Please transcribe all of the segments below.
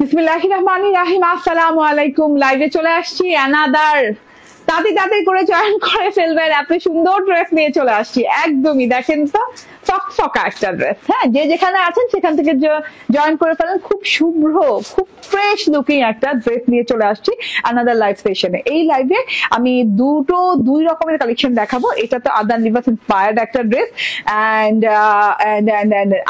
বিসমিল্লাহির রহমানির রহিম। আসসালামু আলাইকুম। লাইভে চলে আসছি অ্যানাদার তাড়াতাড়ি করে জয়েন করে ফেলবেন। এত সুন্দর ড্রেস নিয়ে চলে আসছি, একদমই দেখেন তো ফকফকা একটা ড্রেস। হ্যাঁ, যে যেখানে আছেন সেখান থেকে জয়েন করে ফেলেন। খুব শুভ্র, খুব ফ্রেশ লুকিং একটা ড্রেস নিয়ে চলে আসছি আনাদার লাইভ সেশনে। এই লাইভে আমি দুই রকমের কালেকশন দেখাবো। এটা তো আদান লিবাস ইন্সপায়ার্ড একটা ড্রেস অ্যান্ড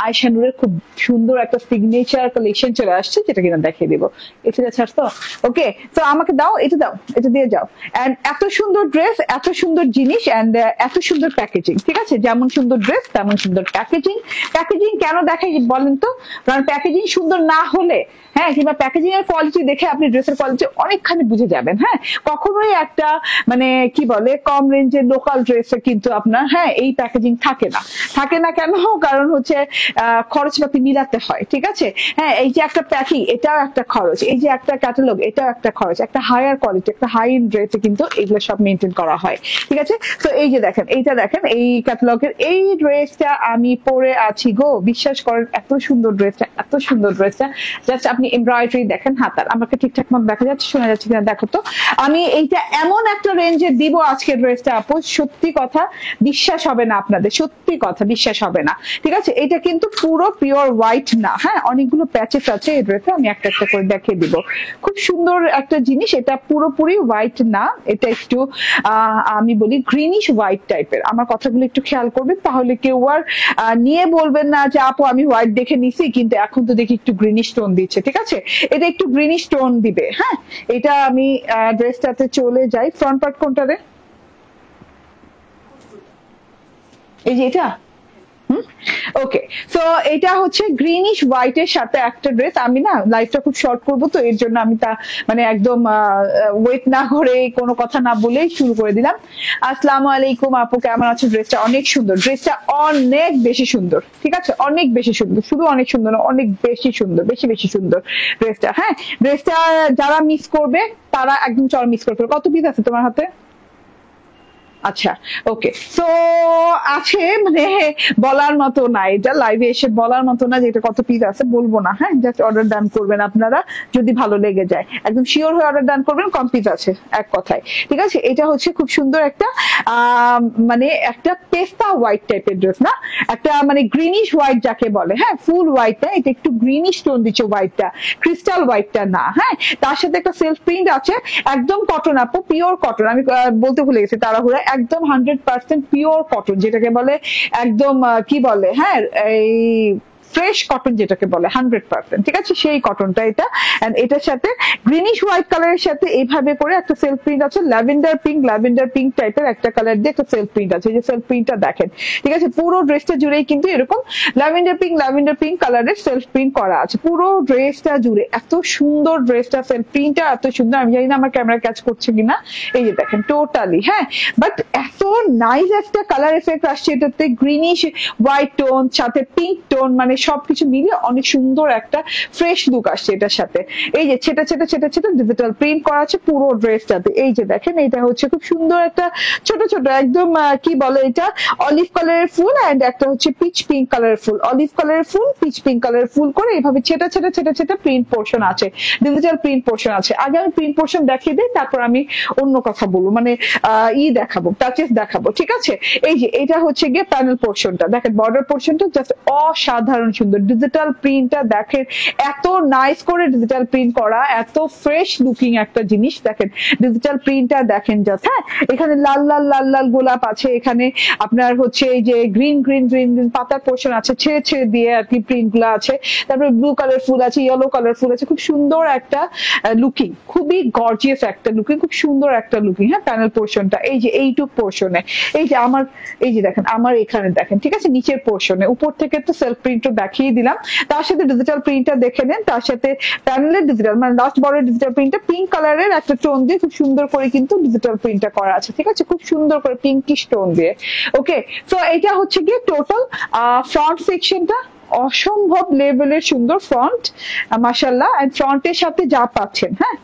আয়শানুরের খুব সুন্দর একটা সিগনেচার কালেকশন চলে আসছে, যেটা কিনা দেখিয়ে দিব। এটা ছাড়ছ তো ওকে, তো আমাকে দাও, এটা দাও, এটা দিয়ে যাও। এন্ড এত সুন্দর ড্রেস, এত সুন্দর জিনিস এন্ড এত সুন্দর প্যাকেজিং। ঠিক আছে, যেমন সুন্দর ড্রেস তেমন সুন্দর প্যাকেজিং। প্যাকেজিং কেন দেখাই বলেন তো? কারণ প্যাকেজিং সুন্দর না হলে, হ্যাঁ, কিংবা প্যাকেজিং এর কোয়ালিটি দেখে আপনি ড্রেসের কোয়ালিটি অনেকখানি বুঝে যাবেন। হ্যাঁ, কখনোই একটা মানে কি বলে কম রেঞ্জের লোকাল ড্রেসে কিন্তু আপনার এই প্যাকেজিং থাকে না কেন? কারণ হচ্ছে খরচপাতি মিলাতে হয়। ঠিক আছে, হ্যাঁ, এই যে একটা প্যাকিং, এটাও একটা খরচ, এই যে একটা ক্যাটালগ, এটাও একটা খরচ। একটা হায়ার কোয়ালিটি, একটা হাই এন্ড ড্রেসে কিন্তু এগুলো সব মেনটেন করা হয়। ঠিক আছে, তো এই যে দেখেন, এইটা দেখেন, এই ক্যাটালগের এই ড্রেসটা আমি পরে আছি গো, বিশ্বাস করেন এত সুন্দর ড্রেসটা, এত সুন্দর ড্রেসটা। জাস্ট আপনি এমব্রয়ডারি দেখেন, হাতার আমাকে ঠিকঠাক মতো দেখা যাচ্ছে, শোনা যাচ্ছে কিনা দেখো তো। আমি এইটা এমন একটা রেঞ্জে দিব আজকে ড্রেসটা, আপু সত্যি কথা বিশ্বাস হবে না আপনাদের, সত্যি কথা বিশ্বাস হবে না। ঠিক আছে, এটা কিন্তু পুরো পিওর হোয়াইট না, হ্যাঁ, অনেকগুলো প্যাচেস আছে এই ড্রেসে, আমি একটা একটা করে দেখিয়ে দিব। খুব সুন্দর একটা জিনিস, এটা পুরোপুরি হোয়াইট না, এটা একটু আমি বলি গ্রিনিশ হোয়াইট টাইপের। আমার কথাগুলো একটু খেয়াল করবেন, তাহলে কেউ আর নিয়ে বলবেন না যে আপু আমি হোয়াইট দেখে নিছি কিন্তু এখন তো দেখি একটু গ্রিনিশ টোন দিচ্ছে। ঠিক আছে, এটা একটু গ্রিনিশ টোন দিবে। হ্যাঁ, এটা আমি ড্রেসটাতে চলে যাই। ফ্রন্ট পার্ট কোনটা রে? এই যে এটা। ওকে, সো এটা হচ্ছে গ্রিনিশ হোয়াইট এর সাথে একটা ড্রেস। আমি না লাইভটা খুব শর্ট করবো, তো এর জন্য আমি তা মানে একদম ওয়েট না করে কোনো কথা না বলেই শুরু করে দিলাম। আসসালামু আলাইকুম আপু, কেমন আছো? ড্রেসটা অনেক সুন্দর, ড্রেসটা অনেক বেশি সুন্দর। ঠিক আছে, অনেক বেশি সুন্দর, শুধু অনেক সুন্দর না, অনেক বেশি সুন্দর, বেশি বেশি সুন্দর ড্রেসটা। হ্যাঁ, ড্রেসটা যারা মিস করবে তারা একদম চল মিস করবে। কত পিস আছে তোমার হাতে? আচ্ছা, ওকে, সো আছে মানে বলার মতো না, এটা লাইভে এসে বলার মতো না যে এটা কত পিস আছে, বলবো না। হ্যাঁ, জাস্ট অর্ডার ডান করবেন আপনারা, যদি ভালো লেগে যায় একদম শিওর হয়ে অর্ডার ডান করবেন। কম পিস আছে এক কথায়। ঠিক আছে, এটা হচ্ছে খুব সুন্দর একটা মানে একটা পেস্তা হোয়াইট টাইপের ড্রেস না, একটা মানে গ্রিনিশ হোয়াইট যাকে বলে। হ্যাঁ, ফুল হোয়াইট না, এটা একটু গ্রিনিশ টোন দিচ্ছে হোয়াইটটা, ক্রিস্টাল হোয়াইটটা না। হ্যাঁ, তার সাথে একটা সেলফ প্রিন্ট আছে, একদম কটন আপু, পিওর কটন। আমি বলতে ভুলে গেছি তাড়াহুড়া, একদম 100% পিওর কটন, যেটাকে বলে একদম কি বলে, হ্যাঁ, এই ফ্রেশ কটন যেটাকে বলে 100%। ঠিক আছে, সেই কটনটা এটা। এন্ড এটার সাথে গ্রিনিশ হোয়াইট কালারের সাথে এইভাবে করে একটা সেলফ প্রিন্ট আছে, ল্যাভেন্ডার পিঙ্ক টাইপের একটা কালার দিয়ে একটা সেলফ প্রিন্ট আছে। এই যে সেলফ প্রিন্টটা দেখেন। ঠিক আছে, পুরো ড্রেসটা জুড়েই কিন্তু এরকম ল্যাভেন্ডার পিঙ্ক কালারের সেলফ প্রিন্ট করা আছে পুরো ড্রেসটা জুড়ে। এত সুন্দর ড্রেসটা, সেলফ প্রিন্টটা এত সুন্দর। আমি জানি না আমার ক্যামেরা ক্যাচ করছে কিনা, এই যে দেখেন টোটালি। হ্যাঁ, বাট এত নাইস একটা কালার এফেক্ট আসছে এটাতে, গ্রিনিশ হোয়াইট টোন সাথে পিঙ্ক টোন, মানে সবকিছু মিলিয়ে অনেক সুন্দর একটা ফ্রেশ লুক আসছে এটার সাথে। এই যে ছেটা ডিজিটাল প্রিন্ট করা আছে পুরো ড্রেসটাতে। এই যে দেখেন, এটা হচ্ছে খুব সুন্দর একটা ছোট ছোট একদম কি বলে এটা, অলিভ কালারের ফুল এন্ড একটা হচ্ছে পিচ পিঙ্ক কালারের ফুল, অলিভ কালারের ফুল, পিচ পিঙ্ক কালারের ফুল করে এইভাবে ছেটা প্রিন্ট পোর্শন আছে, ডিজিটাল প্রিন্ট পোর্শন আছে। আগে আমি প্রিন্ট পোর্শন দেখিয়ে দিই, তারপর আমি অন্য কথা বলবো, মানে দেখাবো, প্যাচেস দেখাবো। ঠিক আছে, এই যে এটা হচ্ছে গিয়ে প্যানেল পোর্শনটা দেখেন, বর্ডার পোর্শনটা জাস্ট অসাধারণ সুন্দর। ডিজিটাল প্রিন্টটা দেখেন, এত নাইস করে ডিজিটাল প্রিন্ট করা, এত ফ্রেশ লুকিং একটা জিনিস। দেখেন ডিজিটাল প্রিন্টটা দেখেন জাস্ট। হ্যাঁ, এখানে লাল লাল গোলাপ আছে, এখানে আপনার হচ্ছে এই যে গ্রিন পাতার পোর্শন আছে, ছেড়ে দিয়ে আর কি প্রিন্ট গুলো আছে। তারপরে ব্লু কালার ফুল আছে, ইয়েলো কালার ফুল আছে, খুব সুন্দর একটা লুকিং, খুবই গর্জিয়াস একটা লুকিং, খুব সুন্দর একটা লুকিং। হ্যাঁ, প্যানেল পোর্শনটা এই যে এইটুক পোর্শনে, এই যে আমার এই যে দেখেন আমার এখানে দেখেন। ঠিক আছে, নিচের পোর্শনে, উপর থেকে তো সেলফ প্রিন্টও দেখিয়ে দিলাম, তার সাথে ডিজিটাল প্রিন্টটা দেখে নেন, তার সাথে প্যানেলের ডিজিটাল মানে লাস্ট বর্ডার ডিজিটাল প্রিন্টটা পিঙ্ক কালারের একটা টোন দিয়ে খুব সুন্দর করে কিন্তু ডিজিটাল প্রিন্টটা করা আছে। ঠিক আছে, খুব সুন্দর করে পিঙ্কিশ টোন দিয়ে। ওকে, তো এটা হচ্ছে গিয়ে টোটাল ফ্রন্ট সেকশনটা, অসম্ভব লেভেলের সুন্দর ফ্রন্ট মাশাআল্লাহ। এন্ড ফ্রন্টের সাথে যা পাচ্ছেন, হ্যাঁ,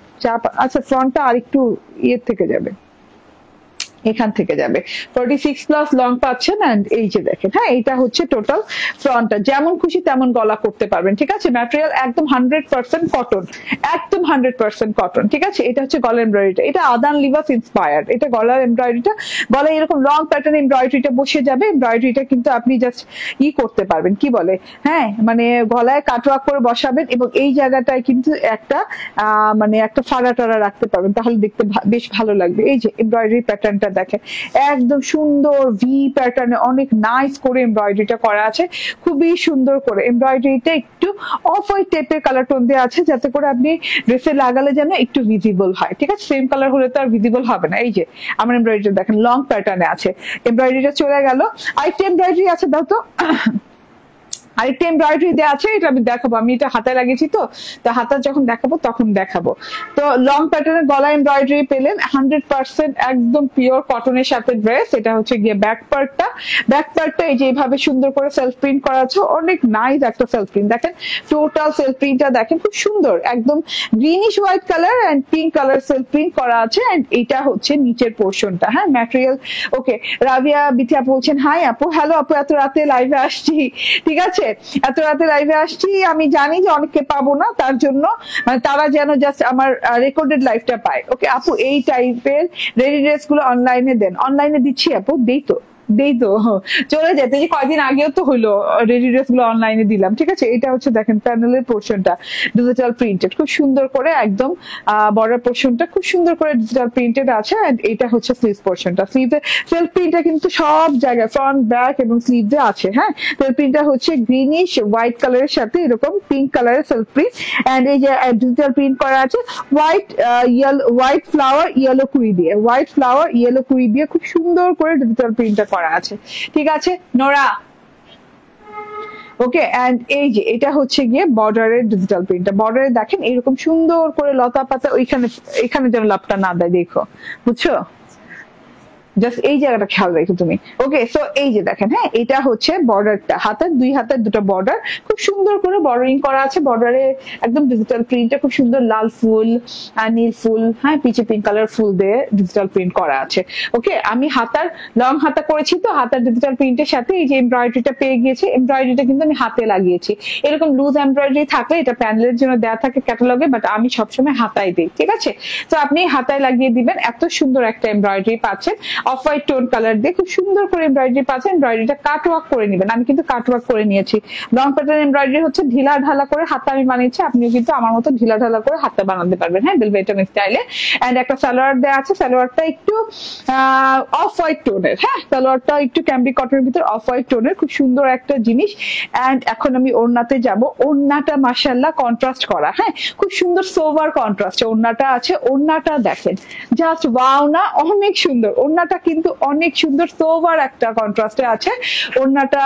আচ্ছা ফ্রন্টটা আর একটু ইয়ের থেকে যাবে, এখান থেকে যাবে 46 প্লাস লং পাচ্ছেন। এন্ড এই যে দেখেন, হ্যাঁ এটা হচ্ছে টোটাল ফ্রন্টটা, যেমন খুশি তেমন গলা করতে পারবেন, ঠিক আছে। ম্যাটেরিয়াল একদম 100% কটন, একদম 100% কটন, ঠিক আছে। এটা হচ্ছে গলার এমব্রয়ডারিটা, এটা আদান লিভাস ইন্সপায়ার্ড, এটা গলার এমব্রয়ডারিটা, গলায় এরকম লং প্যাটার্ন এমব্রয়ডারিটা বসে যাবে। এমব্রয়ডারিটা কিন্তু আপনি জাস্ট করতে পারবেন, কি বলে, হ্যাঁ মানে গলায় কাটওয়ার্ক করে বসাবেন এবং এই জায়গাটায় কিন্তু একটা মানে একটা ফাড়া টাড়া রাখতে পারবেন, তাহলে দেখতে বেশ ভালো লাগবে। এই যে এমব্রয়ডারি প্যাটার্নটা দেখেন, একদম সুন্দর ভি প্যাটার্নে অনেক নাইস করে এমব্রয়ডারিটা করা আছে, খুবই সুন্দর করে। এমব্রয়ডারিটা একটু অফ হোয়াইট টাইপের কালার টোন দেওয়া আছে, যাতে করে আপনি ড্রেসে লাগালে যেন একটু ভিজিবল হয়, ঠিক আছে। সেম কালার হলে তো আর ভিজিবল হবে না। এই যে আমার এমব্রয়ডারিটা দেখেন লং প্যাটার্নে আছে, এমব্রয়ডারিটা চলে গেল। আরেকটা এমব্রয়ডারি আছে, দাও তো আরেকটা এমব্রয়ডারি দেওয়া আছে, এটা আমি দেখাবো, আমি এটা হাতায় লাগিয়েছি তো হাতা যখন দেখাবো তখন দেখাবো। তো লং প্যাটার্নের গলা এমব্রয়ডারি পেলেন 100% একদম পিওর কটনের সাথে ড্রেস। এটা হচ্ছে গিয়ে ব্যাক পার্টটা, ব্যাক পার্টটা এই যে এইভাবে সুন্দর করে সেলফ প্রিন্ট করা আছে, অনেক নাইস একটা সেলফ প্রিন্ট। দেখেন টোটাল সেলফ প্রিন্টটা দেখেন, খুব সুন্দর, একদম greenish white colour and pink colour self print করা আছে। এন্ড এটা হচ্ছে নিচের পোর্শনটা, হ্যাঁ ম্যাটেরিয়াল। ওকে, রাবিয়া বিথিয়া বলছেন হাই আপু, হ্যালো আপু, এত রাতে লাইভে আসছি, ঠিক আছে, এত রাতে লাইভে আসছি। আমি জানি যে অনেককে পাবো না, তার জন্য মানে তারা যেন জাস্ট আমার রেকর্ডেড লাইভটা পায়। ওকে আপু, এই টাইপের রেডি ড্রেস গুলো অনলাইনে দেন? অনলাইনে দিচ্ছি আপু, দেই তো চলে যেতে, যে কয়দিন আগেও তো হলো রেডি ড্রেস গুলো অনলাইনে দিলাম, ঠিক আছে। এটা হচ্ছে দেখেন প্যানেলের পোর্শনটা ডিজিটাল প্রিন্টেড, খুব সুন্দর করে একদম বর্ডার পোর্শনটা খুব সুন্দর করে ডিজিটাল প্রিন্টেড আছে। এন্ড এটা হচ্ছে স্লিভ পোর্শনটা, স্লিভে সেলফ প্রিন্টটা কিন্তু সব জায়গায় ফ্রন্ট ব্যাক এবং স্লিভে আছে, হ্যাঁ। সেলফ প্রিন্টটা হচ্ছে গ্রিনিশ হোয়াইট কালারের সাথে এরকম পিঙ্ক কালারের সেলফ প্রিন্ট। এন্ড এই যে ডিজিটাল প্রিন্ট করা আছে হোয়াইট ফ্লাওয়ার ইয়েলো কুই দিয়ে, হোয়াইট ফ্লাওয়ার ইয়েলো কুই দিয়ে খুব সুন্দর করে ডিজিটাল প্রিন্টটা করা আছে, ঠিক আছে নোরা। ওকে, এন্ড এই যে এটা হচ্ছে গিয়ে বর্ডারের ডিজিটাল প্রিন্টটা, বর্ডারে দেখেন এরকম সুন্দর করে লতা পাতা, এখানে যেন লাভটা না দেয়, দেখো, বুঝছো, জাস্ট এই জায়গাটা খেয়াল রেখো তুমি। ওকে, সো এই যে দেখেন, হ্যাঁ এটা হচ্ছে বর্ডারটা, দুই হাতের দুটো বর্ডার খুব সুন্দর করে বর্ডারিং করা আছে। বর্ডারে একদম ডিজিটাল প্রিন্টটা খুব সুন্দর, লাল ফুল আর নীল ফুল, হ্যাঁ পিচে পিঙ্ক কালার ফুল দিয়ে ডিজিটাল প্রিন্ট করা আছে। ওকে, আমি লং হাতা করেছি তো হাতার ডিজিটাল প্রিন্টের সাথে এই যে এমব্রয়ডারিটা পেয়ে গিয়েছি, এমব্রয়ডারিটা কিন্তু আমি হাতে লাগিয়েছি। এরকম লুজ এমব্রয়ডারি থাকলে এটা প্যানেলের জন্য দেওয়া থাকে ক্যাটালগে, বাট আমি সবসময় হাতায় দিই, ঠিক আছে। তো আপনি হাতায় লাগিয়ে দিবেন, এত সুন্দর একটা এমব্রয়ডারি পাচ্ছেন অফ হোয়াইট টোন কালার দিয়ে, খুব সুন্দর করে এমব্রয়ডারি পাচ্ছেন। এমব্রয়ডারিটা কাটওয়ার্ক করে নেবেন, আমি কিন্তু কাটওয়ার্ক করে নিয়েছি। লং প্যাটার্ন এমব্রয়ডারি হচ্ছে ঢিলা ঢালা করে হাতে আমি বানিয়েছি, আপনিও কিন্তু আমার মতো ঢিলা ঢালা করে হাতে বানাতে পারবেন, হ্যাঁ বেলভেটন স্টাইলে। এন্ড একটা সালোয়ার দেওয়া আছে, সালোয়ারটা একটু অফ হোয়াইট টোনের, হ্যাঁ সালোয়ারটা একটু ক্যাম্ব্রিক কটনের ভিতর অফ হোয়াইট টোনের, খুব সুন্দর একটা জিনিস। এন্ড এখন আমি ওড়নাতে যাব, ওড়নাটা মাশাআল্লাহ কন্ট্রাস্ট করা, হ্যাঁ খুব সুন্দর সোভার কন্ট্রাস্ট ওড়নাটা আছে। ওড়নাটা দেখেন জাস্ট ওয়াও না, অনেক সুন্দর ওড়নাটা, কিন্তু অনেক সুন্দর সোভার একটা কন্ট্রাস্টে আছে ওড়নাটা।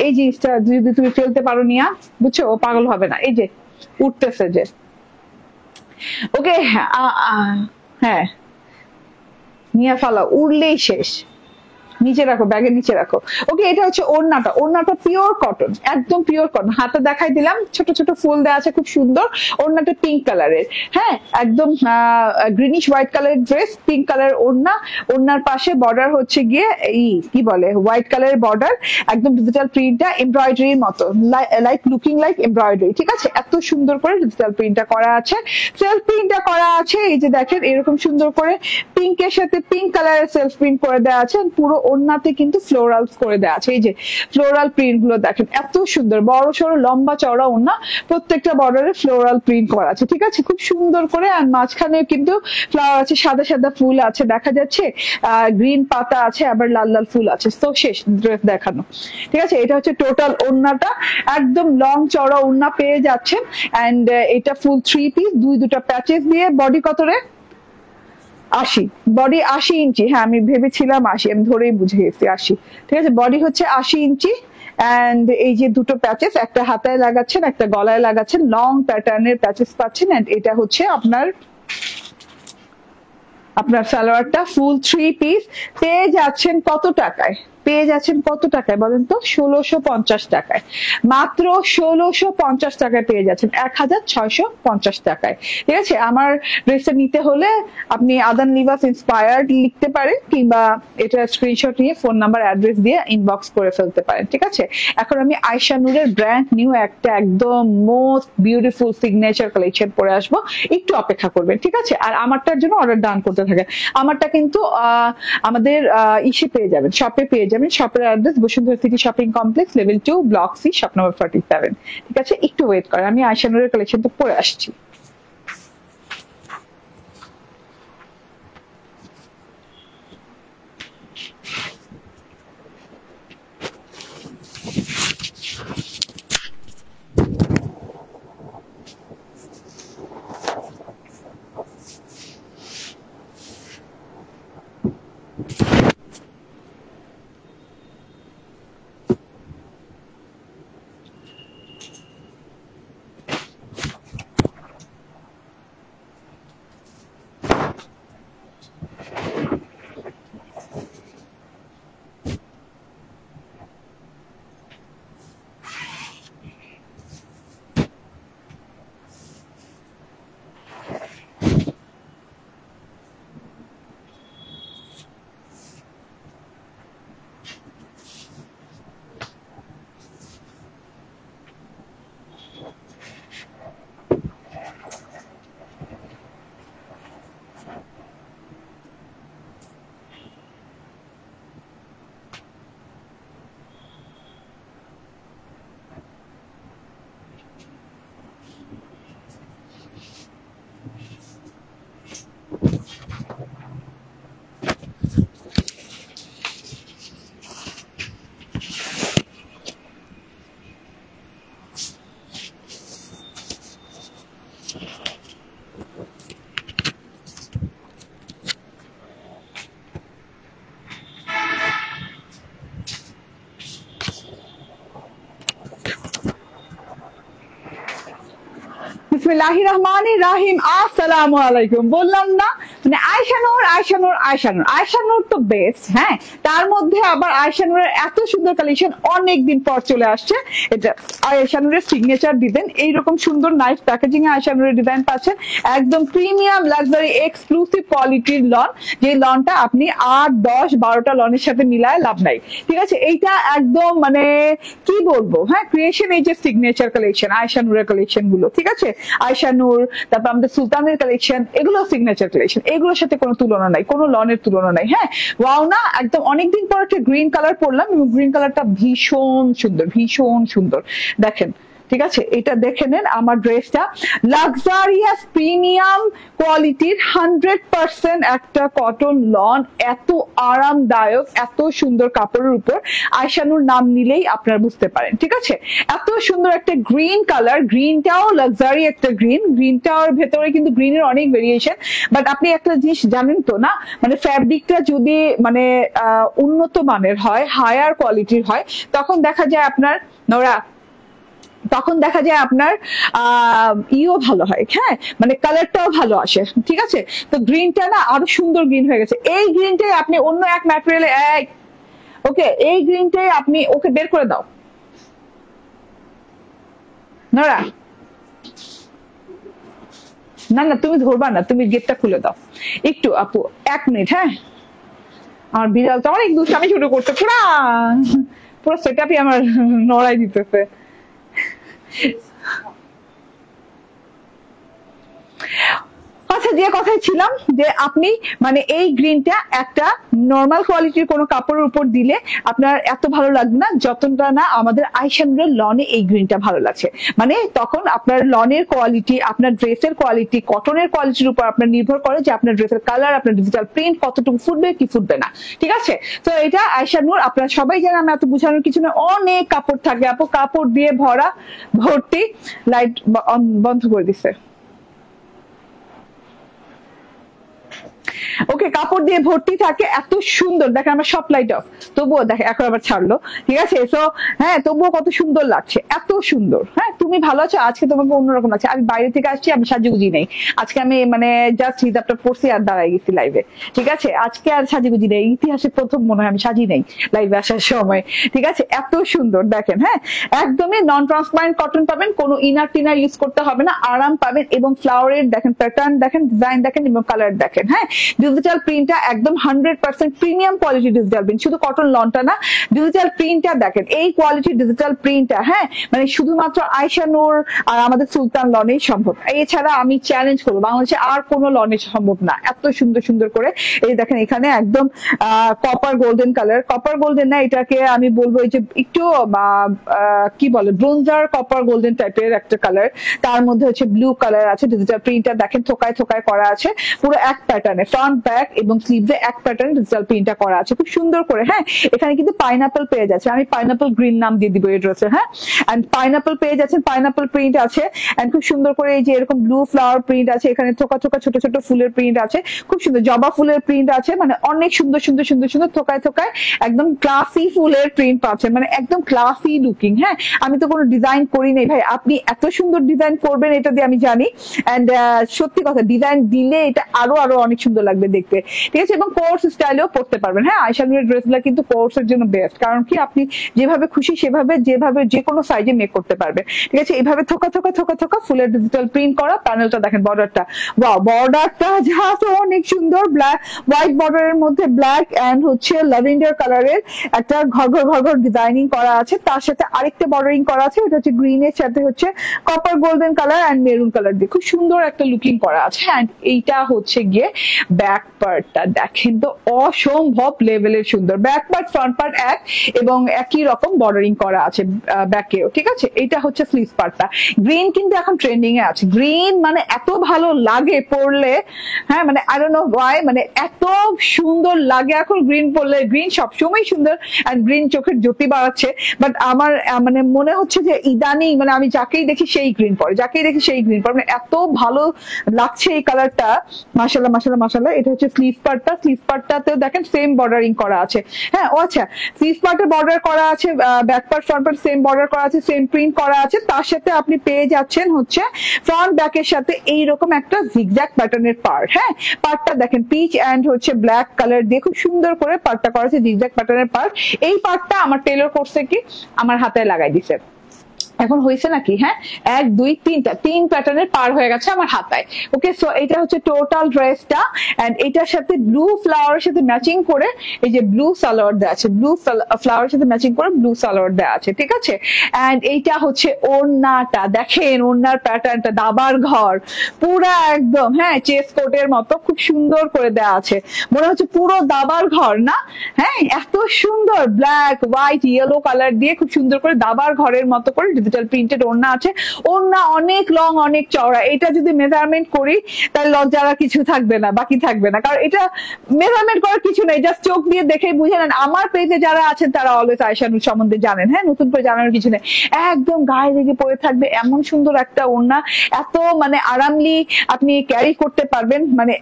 এই জিনিসটা যদি তুমি ফেলতে পারো নিয়া, বুঝছো, ও পাগল হবে না। এই যে উঠতেছে যে, ওকে হ্যাঁ নিয়া ফালা, উড়লেই শেষ, নিচে রাখো, ব্যাগের নিচে রাখো। ওকে, এটা হচ্ছে ওড়নাটা, ওড়নাটা পিওর কটন, একদম পিওর কটন। হাতে দেখাই দিলাম, ছোট ছোট ফুল দেওয়া আছে, খুব সুন্দর। ওড়নাটা পিঙ্ক কালারের, হ্যাঁ একদম গ্রিনিশ হোয়াইট কালারের ড্রেস, পিঙ্ক কালার ওড়না। ওড়নার পাশে বর্ডার হচ্ছে গিয়ে এই কি বলে হোয়াইট কালারের বর্ডার, একদম ডিজিটাল প্রিন্টটা এমব্রয়ডারির মতো, লাইক লুকিং লাইক এমব্রয়ডারি, ঠিক আছে। এত সুন্দর করে ডিজিটাল প্রিন্টটা করা আছে, সেলফ প্রিন্টটা করা আছে। এই যে দেখেন এরকম সুন্দর করে পিঙ্কের সাথে পিঙ্ক কালারের সেলফ প্রিন্ট করে দেওয়া আছে। পুরো ওড়নাতে কিন্তু ফ্লোরালস করে দেওয়া আছে, এই যে ফ্লোরাল প্রিন্ট গুলো দেখেন, এত সুন্দর বড় সড়ো লম্বা চওড়া ওড়না, প্রত্যেকটা বর্ডারে ফ্লোরাল প্রিন্ট করা আছে, ঠিক আছে, খুব সুন্দর করে। আর মাঝখানে কিন্তু ফ্লাওয়ার আছে, সাদা সাদা ফুল আছে দেখা যাচ্ছে, গ্রিন পাতা আছে, আবার লাল লাল ফুল আছে। তো শেষ ড্রেস দেখানো, ঠিক আছে। এটা হচ্ছে টোটাল ওড়নাটা, একদম লং চওড়া ওড়না পেয়ে যাচ্ছেন। এন্ড এটা ফুল 3 পিস, দুটা প্যাচেস দিয়ে। বডি কত রে? 80, বডি 80 ইঞ্চি, হ্যাঁ আমি ভেবেছিলাম 80, আমি ধরেই বুঝে গেছি 80, ঠিক আছে। বডি হচ্ছে 80 ইঞ্চি। এন্ড এই যে দুটো প্যাচেস, একটা হাতায় লাগাচ্ছেন, একটা গলায় লাগাচ্ছেন, লং প্যাটার্নের প্যাচেস পাচ্ছেন। এন্ড এটা হচ্ছে আপনার সালোয়ারটা ফুল 3 পিস পেয়ে যাচ্ছেন কত টাকায়? পেয়ে যাচ্ছেন কত টাকায় বলেন তো? 1650 টাকায়, মাত্র 1650 টাকায় পেয়ে যাচ্ছেন, 1650 টাকায়। ঠিক আছে, আমার ড্রেসটা নিতে হলে আপনি আদান লিভাস ইন্সপায়ার্ড লিখতে পারেন, কিংবা এটা স্ক্রিনশট নিয়ে ফোন নাম্বার অ্যাড্রেস দিয়ে ইনবক্স করে ফেলতে পারেন। ঠিক আছে, এখন আমি আয়শা নূরের ব্র্যান্ড নিউ একটা একদম মোস্ট বিউটিফুল সিগনেচার কালেকশন পরে আসবো, একটু অপেক্ষা করবেন। ঠিক আছে, আর আমারটার জন্য অর্ডার ডান করতে থাকেন। আমারটা কিন্তু আমাদের ইসে পেয়ে যাবেন, শপে পেয়ে যাবেন। শপের address Bashundhara city shopping complex, level 2, block C, shop number 47। ঠিক আছে, একটু ওয়েট করেন, আমি আয়শা নূরের কালেকশন তো পরে আসছি। বিসমিল্লাহির রহমানির রহিম, আসসালামু আলাইকুম। বললাম না মানে আয়শা নূর, আয়শা নূর, আয়শা নূর, আয়শা নূর তো বেস্ট। হ্যাঁ, তার মধ্যে আবার আয়শা নূরের এত সুন্দর কালেকশন অনেকদিন পর চলে আসছে। এটা আয়শা নূরের সিগনেচার ডিজাইন, এইরকম সুন্দর নাইস প্যাকেজিং এ আয়শা নূরের ডিজাইন পাচ্ছেন, একদম প্রিমিয়াম লাক্সারি এক্সক্লুসিভ কোয়ালিটির লন, যে লনটা আপনি 8, 10, 12টা লনের সাথে মিলায় লাভ নাই। ঠিক আছে, এইটা একদম মানে কি বলবো, হ্যাঁ, ক্রিয়েশন এই যে সিগনেচার কালেকশন, আয়শা নূরের কালেকশন গুলো, ঠিক আছে, আয়শা নূর, তারপর আমাদের সুলতানের কালেকশন, এগুলো সিগনেচার কালেকশন, এগুলোর সাথে কোনো তুলনা নাই, কোনো লনের তুলনা নাই। হ্যাঁ, ওয়াও না, একদম অনেকদিন পর একটা গ্রিন কালার পরলাম এবং গ্রিন কালারটা ভীষণ সুন্দর, ভীষণ সুন্দর। দেখেন, ঠিক আছে, এটা দেখে নেন আমার ড্রেসটা, লাক্সারিয়াস প্রিমিয়াম কোয়ালিটির 100% একটা কটন লন, এত আরামদায়ক, এত সুন্দর কাপড়ের উপর আয়শা নূর নাম নিলেই আপনারা বুঝতে পারেন। ঠিক আছে, এত সুন্দর একটা গ্রিন কালার, গ্রিনটাও লাক্সারি একটা গ্রিন, গ্রিনটার ভেতরে কিন্তু গ্রিনের অনেক ভেরিয়েশন। বাট আপনি একটা জিনিস জানেন তো না, মানে ফ্যাব্রিকটা যদি মানে উন্নত মানের হয়, হায়ার কোয়ালিটির হয়, তখন দেখা যায় আপনার ইও ভালো হয়, হ্যাঁ, মানে কালারটাও ভালো আসে। ঠিক আছে, তো গ্রিনটা না আরো সুন্দর গ্রিন হয়ে গেছে। এই গ্রিনটাই আপনি অন্য এক ম্যাটেরিয়ালে, ওকে, এই গ্রিনটাই আপনি, ওকে বের করে দাও নরা, না না তুমি ধরবা না, তুমি গেটটা খুলে দাও একটু আপু, 1 মিনিট। হ্যাঁ, আমার বিড়াল তো অনেক দুষ্টামি শুরু করতে, পুরো সেটআপই আমার নড়াই দিতেছে। আচ্ছা, যে কথায় ছিলাম, যে আপনি মানে এই গ্রিনটা একটা নর্মাল কোয়ালিটির কোনো কাপড়ের উপর দিলে আপনার এত ভালো লাগবে না যতটা না আমাদের আয়শা নূরের লনে এই গ্রিনটা ভালো লাগছে। মানে তখন আপনার লনের কোয়ালিটি, আপনার ড্রেসের কোয়ালিটি, কটনের কোয়ালিটির উপর আপনার নির্ভর করে যে আপনার ড্রেসের কালার, আপনার ডিজিটাল প্রিন্ট কতটুকু ফুটবে কি ফুটবে না। ঠিক আছে, তো এটা আয়শা নূর, আপনারা সবাই জানেন, আমি এত বোঝানোর কিছু না, অনেক কাপড় থাকে আপু, কাপড় দিয়ে ভর্তি। লাইট বন্ধ করে দিছে, ওকে, কাপড় দিয়ে ভর্তি থাকে, এত সুন্দর। দেখেন আমার সব লাইট অফ, তবুও দেখে এখন আবার ছাড়লো। ঠিক আছে, তো হ্যাঁ, তবুও কত সুন্দর লাগছে, এত সুন্দর। হ্যাঁ, একটু তুমি ভালো আছো? আজকে তোমাকে অন্যরকম আছে, আমি বাইরে থেকে আসছি, আমি সাজুগুজি নেই আজকে, আমি মানে জাস্ট হিজাবটা পড়ছি আর দাঁড়াই গেছি লাইভে, ঠিক আছে? আজকে আর সাজুগুজি নেই, ইতিহাসে প্রথম মনে হয় আমি সাজি নেই লাইভে আসার সময়, ঠিক আছে? এত সুন্দর দেখেন, হ্যাঁ একদমই নন ট্রান্সপারেন্ট কটন পাবেন, কোনো ইনার টিনার ইউজ করতে হবে না, আরাম পাবেন। এবং ফ্লাওয়ারের দেখেন প্যাটার্ন দেখেন, ডিজাইন দেখেন এবং কালার দেখেন, হ্যাঁ ডিজিটাল প্রিন্টটা একদম 100% প্রিমিয়াম কোয়ালিটি ডিজিটাল প্রিন্ট, শুধু কটন লনটা না, ডিজিটাল প্রিন্টটা দেখেন, এই কোয়ালিটির ডিজিটাল প্রিন্টটা, হ্যাঁ মানে শুধুমাত্র আয়েশা নূর আর আমাদের সুলতান লনেই সম্ভব, এছাড়া আমি চ্যালেঞ্জ করবো বাংলাদেশে আর কোনো লনে সম্ভব না, এত সুন্দর সুন্দর করে। এই দেখেন এখানে একদম copper golden colour, copper golden না, এটাকে আমি বলবো এই যে একটু কি বলে ব্রোঞ্জার কপার গোল্ডেন টাইপের একটা কালার, তার মধ্যে হচ্ছে ব্লু কালার আছে, ডিজিটাল প্রিন্টটা দেখেন থোকায় থোকায় করা আছে, পুরো এক প্যাটার্নে ফ্রন্ট ব্যাক এবং স্লিভসে এক প্যাটার্ন ডিজিটাল প্রিন্টটা করা আছে খুব সুন্দর করে। হ্যাঁ এখানে কিন্তু পাইনাপল পেয়ে যাচ্ছে, আমি পাইনাপল গ্রিন নাম দিয়ে দিব এই ড্রেসের, হ্যাঁ এন্ড পাইনাপল পেয়ে যাচ্ছেন, পাইনাপল প্রিন্ট আছে এন্ড খুব সুন্দর করে এই যে এরকম ব্লু ফ্লাওয়ার প্রিন্ট আছে, এখানে থোকা থোকা ছোট ছোট ফুলের প্রিন্ট আছে, খুব সুন্দর জবা ফুলের প্রিন্ট আছে, মানে অনেক সুন্দর সুন্দর সুন্দর সুন্দর থোকায় থোকায় একদম ক্লাসি ফুলের প্রিন্ট পাচ্ছেন, মানে একদম ক্লাসি লুকিং। হ্যাঁ আমি তো কোনো ডিজাইন করি নাই ভাই, আপনি এত সুন্দর ডিজাইন করবেন এটা দিয়ে আমি জানি, এন্ড সত্যি কথা ডিজাইন দিলে এটা আরো আরো অনেক সুন্দর লাগবে দেখতে, ঠিক আছে? এবং কোর্স স্টাইলেও পড়তে পারবেন। হ্যাঁ আয়েশা নূরের ড্রেসগুলো কিন্তু কোর্সের জন্য বেস্ট, কারণ কি আপনি যেভাবে খুশি সেভাবে যেভাবে যে কোনো সাইজে মেক করতে পারবেন, ঠিক আছে? এইভাবে থোকা থোকা থোকা থোকা ফুলের ডিজিটাল প্রিন্ট করা, প্যানেলটা দেখেন, বর্ডারটা ওয়াও, বর্ডারটা যা অনেক সুন্দর, ব্ল্যাক হোয়াইট বর্ডারের মধ্যে ব্ল্যাক এন্ড হচ্ছে ল্যাভেন্ডার কালারের একটা ঘর ঘর ঘর ঘর ডিজাইনিং করা আছে, তার সাথে আরেকটা বর্ডারিং করা আছে, এটা হচ্ছে গ্রিনের সাথে হচ্ছে copper golden colour and maroon colour দিয়ে খুব সুন্দর একটা লুকিং করা আছে। এন্ড এইটা হচ্ছে গিয়ে ব্যাক পার্টটা দেখেন তো অসম্ভব লেভেলের সুন্দর, ব্যাক পার্ট ফ্রন্ট পার্ট এক এবং একই রকম বর্ডারিং করা আছে ব্যাকেও, ঠিক আছে? এটা হচ্ছে স্লিভ পার্টটা, গ্রিন কিন্তু এখন ট্রেন্ডিং এ আছে, গ্রিন মানে এত ভালো লাগে পরলে, হ্যাঁ মানে আই ডোন্ট নো ওয়াই, মানে এত সুন্দর লাগে এখন গ্রিন পরলে, গ্রিন সবসময় সুন্দর এন্ড গ্রিন চোখের জ্যোতি বাড়াচ্ছে, বাট আমার মানে মনে হচ্ছে যে ইদানিং মানে আমি যাকেই দেখি সেই গ্রিন পরে, যাকেই দেখি সেই গ্রিন পরে, মানে এত ভালো লাগছে এই কালারটা, মাশাআল্লাহ মাশাআল্লাহ মাশাআল্লাহ। এটা হচ্ছে স্লিভ পার্টটা, স্লিভ পার্টটাতেও দেখেন সেম বর্ডারিং করা আছে, হ্যাঁ ও আচ্ছা স্লিভ পার্টে বর্ডার করা আছে, back part front part same border করা আছে, সেম প্রিন্ট করা আছে, তার সাথে আপনি পেয়ে যাচ্ছেন হচ্ছে ফ্রন্ট ব্যাকের সাথে এইরকম একটা জিগজ্যাগ প্যাটার্নের পার্ট, হ্যাঁ পার্টটা দেখেন পিচ এন্ড হচ্ছে ব্ল্যাক কালার দিয়ে খুব সুন্দর করে পার্টটা করা আছে, জিগজ্যাগ প্যাটার্নের পার্ট। এই পার্টটা আমার টেলর করছে কি আমার হাতে লাগাই দিছে, এখন হয়েছে নাকি, হ্যাঁ 1 2 3টা 3 প্যাটার্নের পার হয়ে গেছে আমার হাতায়। ওকে সো এটা হচ্ছে টোটাল ড্রেসটা এন্ড এটার সাথে ব্লু ফ্লাওয়ারের সাথে ম্যাচিং করে এই যে ব্লু সালোয়ার দেওয়া আছে, ব্লু ফ্লাওয়ারের সাথে ম্যাচিং করে ব্লু সালোয়ার দেওয়া আছে, ঠিক আছে? এন্ড এইটা হচ্ছে ওড়নাটা দেখেন, ওড়নার প্যাটার্নটা দাবার ঘর পুরা একদম, হ্যাঁ চেস্ট কোটের মতো খুব সুন্দর করে দেওয়া আছে, মনে হচ্ছে পুরো দাবার ঘর না, হ্যাঁ এত সুন্দর ব্ল্যাক হোয়াইট ইয়েলো কালার দিয়ে খুব সুন্দর করে দাবার ঘরের মতো করে ডিজিটাল প্রিন্টেড ওড়না আছে, ওড়না অনেক লং অনেক চওড়া, এটা যদি মেজারমেন্ট করি তাহলে লজ্জার কিছু থাকবে না, বাকি থাকবে না, কারণ এটা মেজারমেন্ট করার কিছু নেই, জাস্ট চোখ দিয়ে দেখেই বুঝে নেন। আমার পেজে যারা আছেন তারা অলওয়েজ আয়েশা নূর সম্বন্ধে জানেন, হ্যাঁ নতুন করে জানার কিছু নেই, একদম গায়ে লেগে পড়ে থাকবে এমন সুন্দর একটা ওড়না, এত মানে আরামলি আপনি ক্যারি করতে পারবেন, মানে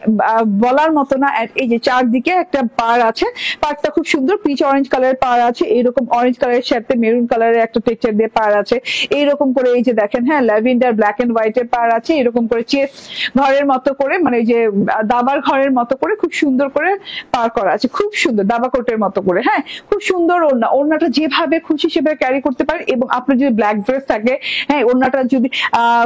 বলার মতো না। এই যে চারদিকে একটা পার আছে, পারটা খুব সুন্দর পিচ অরেঞ্জ কালারের পার আছে, এইরকম অরেঞ্জ কালারের সাথে মেরুন কালারের একটা টেক্সচার দিয়ে পার আছে, এইরকম করে এই যে দেখেন, হ্যাঁ ল্যাভেন্ডার ব্ল্যাক এন্ড হোয়াইট এর পার আছে, এরকম করে চেস্ট ঘরের মতো করে, মানে যে দাবার ঘরের মতো করে খুব সুন্দর করে পার করা আছে, খুব সুন্দর দাবা কোটের মতো করে, হ্যাঁ খুব সুন্দর ওড়না, ওড়নাটা যেভাবে খুশি সেভাবে ক্যারি করতে পারেন। এবং আপনার যদি ব্ল্যাক ড্রেস থাকে, হ্যাঁ ওড়নাটা যদি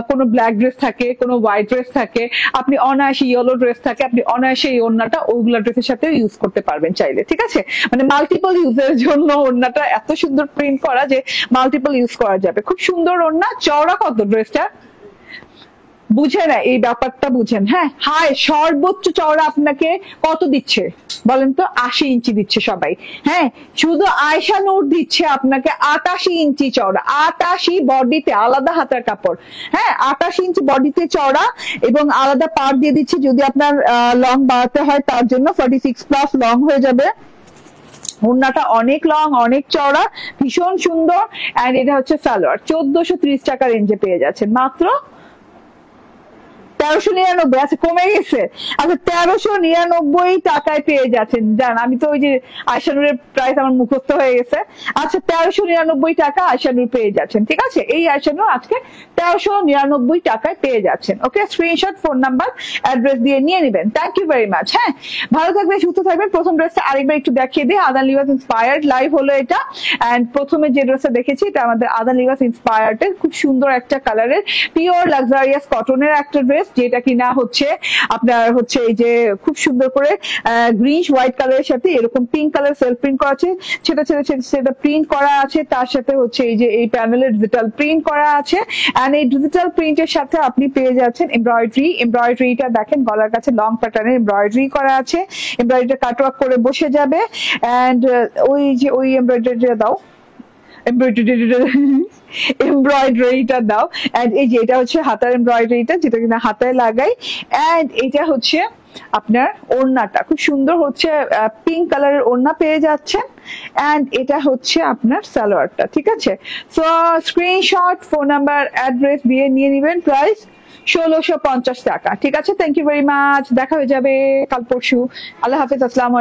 কোনো ব্ল্যাক ড্রেস থাকে, কোনো হোয়াইট ড্রেস থাকে, আপনি অনায়াসে ইয়েলো ড্রেস থাকে, আপনি অনায়াসে এই ওড়নাটা ওগুলা ড্রেসের সাথে ইউজ করতে পারবেন চাইলে, ঠিক আছে? মানে মাল্টিপল ইউজের জন্য ওড়নাটা এত সুন্দর প্রিন্ট করা যে মাল্টিপল ইউজ করা যাবে, খুব সুন্দর ওড়না। চওড়া কত ড্রেসটা বুঝে না, এই ব্যাপারটা বুঝেন, হ্যাঁ হায় সর্বোচ্চ চওড়া আপনাকে কত দিচ্ছে বলেন তো? 80 ইঞ্চি দিচ্ছে সবাই, হ্যাঁ শুধু আয়েশা নূর দিচ্ছে আপনাকে 88 ইঞ্চি চওড়া, 88 বডিতে আলাদা হাতার কাপড়, হ্যাঁ 88 ইঞ্চি বডিতে চওড়া এবং আলাদা পার দিয়ে দিচ্ছে, যদি আপনার লং বাড়াতে হয় তার জন্য 46+ লং হয়ে যাবে। ওড়নাটা অনেক লং অনেক চওড়া ভীষণ সুন্দর, এন্ড এটা হচ্ছে সালোয়ার 1430 টাকা রেঞ্জে পেয়ে যাচ্ছেন মাত্র 1399, আচ্ছা কমে গেছে, আচ্ছা 1399 টাকায় পেয়ে যাচ্ছেন। জান আমি তো ওই যে আয়শানুরের প্রাইস আমার মুখস্থ হয়ে গেছে। আচ্ছা 1399 টাকা আয়শানুর পেয়ে যাচ্ছেন, ঠিক আছে? এই আয়শানুর আজকে 1399 টাকায় পেয়ে যাচ্ছেন। Okay, screenshot, phone number, address দিয়ে নিয়ে নেবেন। Thank you very much. হ্যাঁ, ভালো থাকবেন, সুস্থ থাকবেন। প্রথম ড্রেসটা আরেকবার একটু দেখিয়ে দিই। আদান লিবাস ইন্সপায়ার্ড লাইভ হলো এটা, এন্ড প্রথমে যে ড্রেসটা দেখেছি এটা আমাদের আদান লিবাস ইন্সপায়ার্ড এর খুব সুন্দর একটা কালারের পিওর লাক্সারিয়াস কটনের একটা ড্রেস, যেটা কিনা হচ্ছে আপনার হচ্ছে এই যে খুব সুন্দর করে গ্রিনিশ হোয়াইট কালারের সাথে এরকম পিঙ্ক কালার সেলফ প্রিন্ট করা আছে, সেটা প্রিন্ট করা আছে, তার সাথে হচ্ছে এই যে এই প্যানেলের ডিজিটাল প্রিন্ট করা আছে, এন্ড এই ডিজিটাল প্রিন্টের সাথে আপনি পেয়ে যাচ্ছেন এমব্রয়ডারিটা দেখেন, গলার কাছে লং প্যাটার্নের এমব্রয়ডারি করা আছে, এমব্রয়ডারিটা কাটওয়ার্ক করে বসে যাবে, এন্ড ওই এমব্রয়ডারিটা দাও, এমব্রয়ডারিটা দাও, এন্ড এই যে এটা হচ্ছে হাতার এমব্রয়ডারিটা, যেটা কিনা হাতায় লাগাই, এন্ড এটা হচ্ছে আপনার ওড়নাটা খুব সুন্দর হচ্ছে পিঙ্ক কালারের ওড়না পেয়ে যাচ্ছেন, এন্ড এটা হচ্ছে আপনার সালোয়ারটা, ঠিক আছে? So screenshot, phone number, address দিয়ে নিয়ে নিবেন। প্রাইস 1650 টাকা, ঠিক আছে? Thank you very much. দেখা হয়ে যাবে কাল পরশু। আল্লাহ হাফেজ, আসসালামু আলাইকুম।